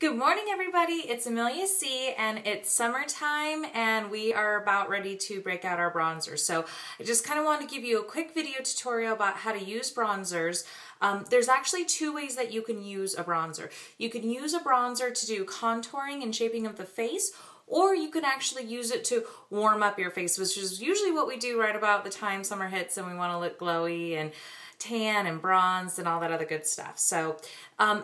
Good morning, everybody. It's Amelia C, and it's summertime, and we are about ready to break out our bronzers. So I just kind of want to give you a quick video tutorial about how to use bronzers. There's actually two ways that you can use a bronzer. You can use a bronzer to do contouring and shaping of the face, or you can actually use it to warm up your face, which is usually what we do right about the time summer hits and we want to look glowy and tan and bronzed and all that other good stuff. So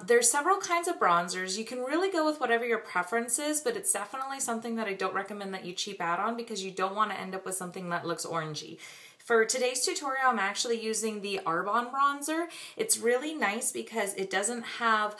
there's several kinds of bronzers. You can really go with whatever your preference is, but it's definitely something that I don't recommend that you cheap out on because you don't want to end up with something that looks orangey. For today's tutorial, I'm actually using the Arbonne bronzer. It's really nice because it doesn't have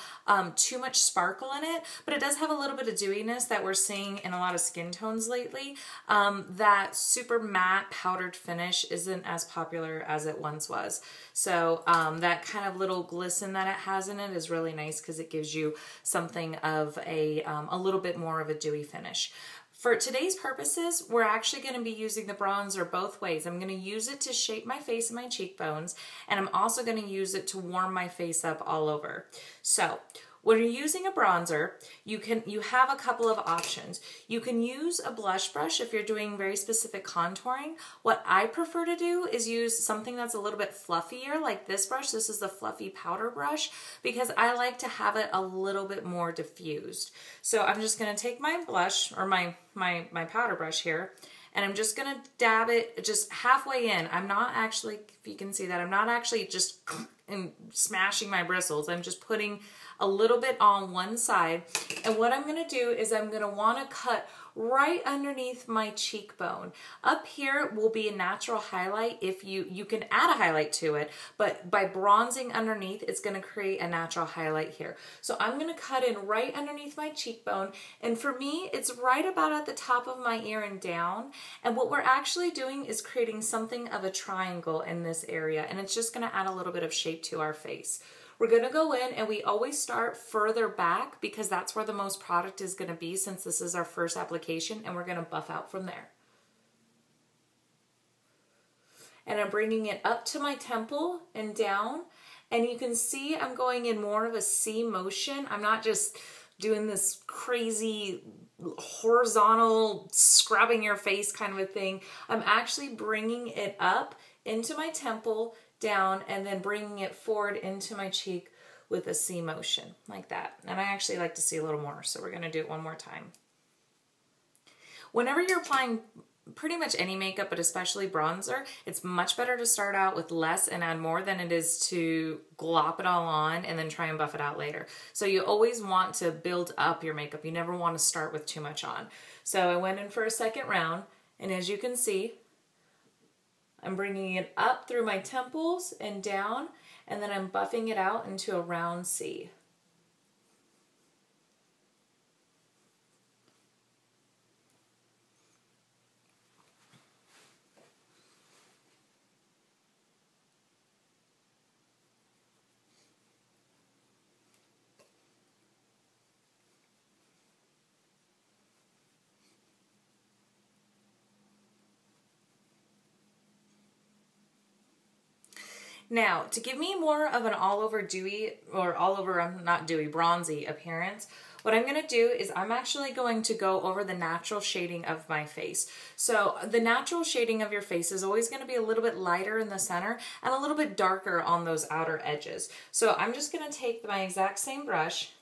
too much sparkle in it, but it does have a little bit of dewiness that we're seeing in a lot of skin tones lately. That super matte powdered finish isn't as popular as it once was. So that kind of little glisten that it has in it is really nice because it gives you something of a little bit more of a dewy finish. For today's purposes, we're actually going to be using the bronzer both ways. I'm going to use it to shape my face and my cheekbones, and I'm also going to use it to warm my face up all over. So when you're using a bronzer, you have a couple of options. You can use a blush brush if you're doing very specific contouring. What I prefer to do is use something that's a little bit fluffier, like this brush. This is the fluffy powder brush because I like to have it a little bit more diffused. So I'm just going to take my blush or my powder brush here, and I'm just going to dab it just halfway in. I'm not actually, if you can see that, I'm not actually just smashing my bristles. I'm just putting a little bit on one side. And what I'm going to do is I'm going to want to cut right underneath my cheekbone. Up here will be a natural highlight. If you can add a highlight to it, but by bronzing underneath, it's going to create a natural highlight here. So I'm going to cut in right underneath my cheekbone. And for me, it's right about at the top of my ear and down. And what we're actually doing is creating something of a triangle in this area. And it's just going to add a little bit of shape to our face. We're going to go in, and we always start further back because that's where the most product is going to be since this is our first application, and we're going to buff out from there. And I'm bringing it up to my temple and down, and you can see I'm going in more of a C motion. I'm not just doing this crazy horizontal scrubbing your face kind of a thing. I'm actually bringing it up into my temple, down, and then bringing it forward into my cheek with a C motion like that. And I actually like to see a little more, so we're going to do it one more time. Whenever you're applying pretty much any makeup, but especially bronzer, it's much better to start out with less and add more than it is to glop it all on and then try and buff it out later. So you always want to build up your makeup. You never want to start with too much on. So I went in for a second round, and as you can see, I'm bringing it up through my temples and down, and then I'm buffing it out into a round C. Now, to give me more of an all-over dewy, or all-over, not dewy, bronzy appearance, what I'm going to do is I'm actually going to go over the natural shading of my face. So the natural shading of your face is always going to be a little bit lighter in the center and a little bit darker on those outer edges. So I'm just going to take my exact same brush,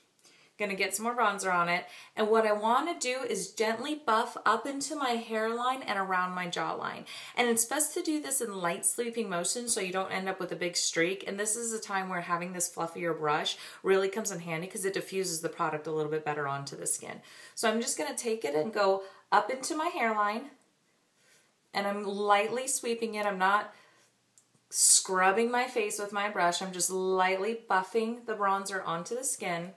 going to get some more bronzer on it, and what I want to do is gently buff up into my hairline and around my jawline. And it's best to do this in light sweeping motion so you don't end up with a big streak, and this is a time where having this fluffier brush really comes in handy because it diffuses the product a little bit better onto the skin. So I'm just going to take it and go up into my hairline, and I'm lightly sweeping it. I'm not scrubbing my face with my brush. I'm just lightly buffing the bronzer onto the skin.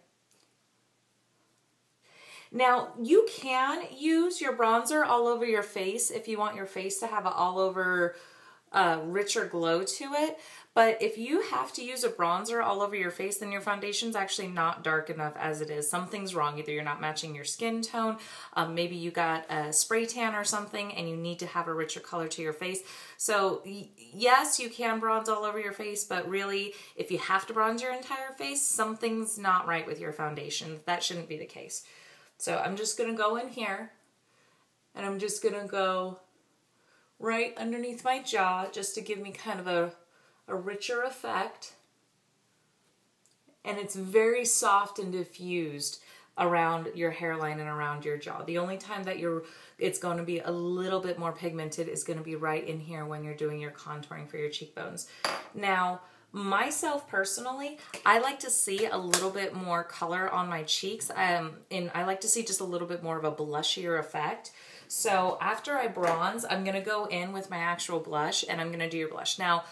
Now, you can use your bronzer all over your face if you want your face to have an all over richer glow to it, But if you have to use a bronzer all over your face, then your foundation's actually not dark enough as it is. Something's wrong. Either you're not matching your skin tone, maybe you got a spray tan or something and you need to have a richer color to your face. So yes, you can bronze all over your face, but really, if you have to bronze your entire face, something's not right with your foundation. That shouldn't be the case. So I'm just gonna go in here and I'm just gonna go right underneath my jaw just to give me kind of a richer effect. And it's very soft and diffused around your hairline and around your jaw. The only time that it's going to be a little bit more pigmented is going to be right in here when you're doing your contouring for your cheekbones. Now, myself personally, I like to see a little bit more color on my cheeks, and I like to see just a little bit more of a blushier effect. So after I bronze, I'm going to go in with my actual blush and I'm going to do your blush. Now,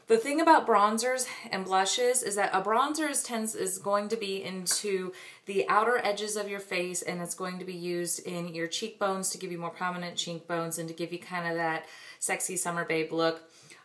the thing about bronzers and blushes is that a bronzer is going to be into the outer edges of your face, and it's going to be used in your cheekbones to give you more prominent cheekbones and to give you kind of that sexy summer babe look.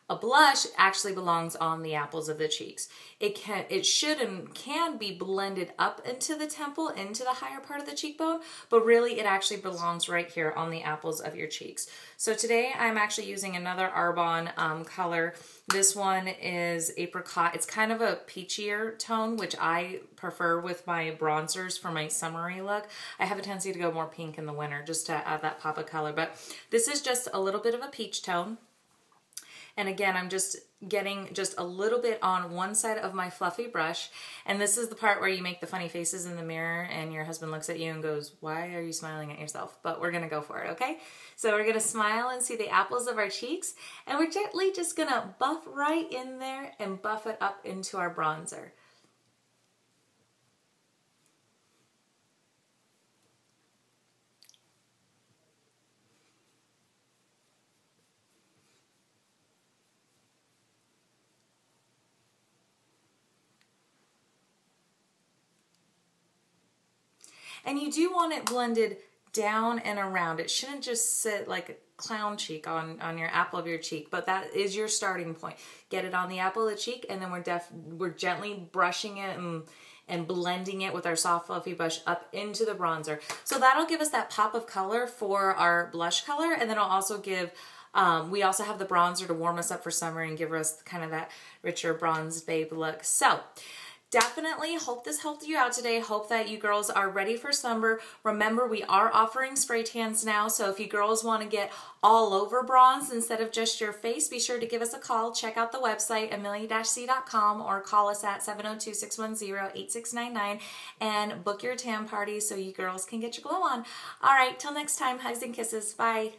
A blush actually belongs on the apples of the cheeks. It should and can be blended up into the temple, into the higher part of the cheekbone, but really it actually belongs right here on the apples of your cheeks. So today I'm actually using another Arbonne color. This one is apricot. It's kind of a peachier tone, which I prefer with my bronzers for my summery look. I have a tendency to go more pink in the winter just to add that pop of color, but this is just a little bit of a peach tone. And again, I'm just getting just a little bit on one side of my fluffy brush. And this is the part where you make the funny faces in the mirror and your husband looks at you and goes, "Why are you smiling at yourself?" But we're gonna go for it, okay? So we're gonna smile and see the apples of our cheeks, and we're gently just gonna buff right in there and buff it up into our bronzer. And you do want it blended down and around. It shouldn't just sit like a clown cheek on your apple of your cheek, but that is your starting point. Get it on the apple of the cheek, and then we're gently brushing it and blending it with our soft fluffy brush up into the bronzer. So that'll give us that pop of color for our blush color, and then it'll also give, we also have the bronzer to warm us up for summer and give us kind of that richer bronzed babe look. So definitely hope this helped you out today. Hope that you girls are ready for summer. Remember, we are offering spray tans now, so if you girls want to get all over bronze instead of just your face, be sure to give us a call. Check out the website, amelia-c.com, or call us at 702-610-8699 and book your tan party so you girls can get your glow on. All right, till next time, hugs and kisses. Bye.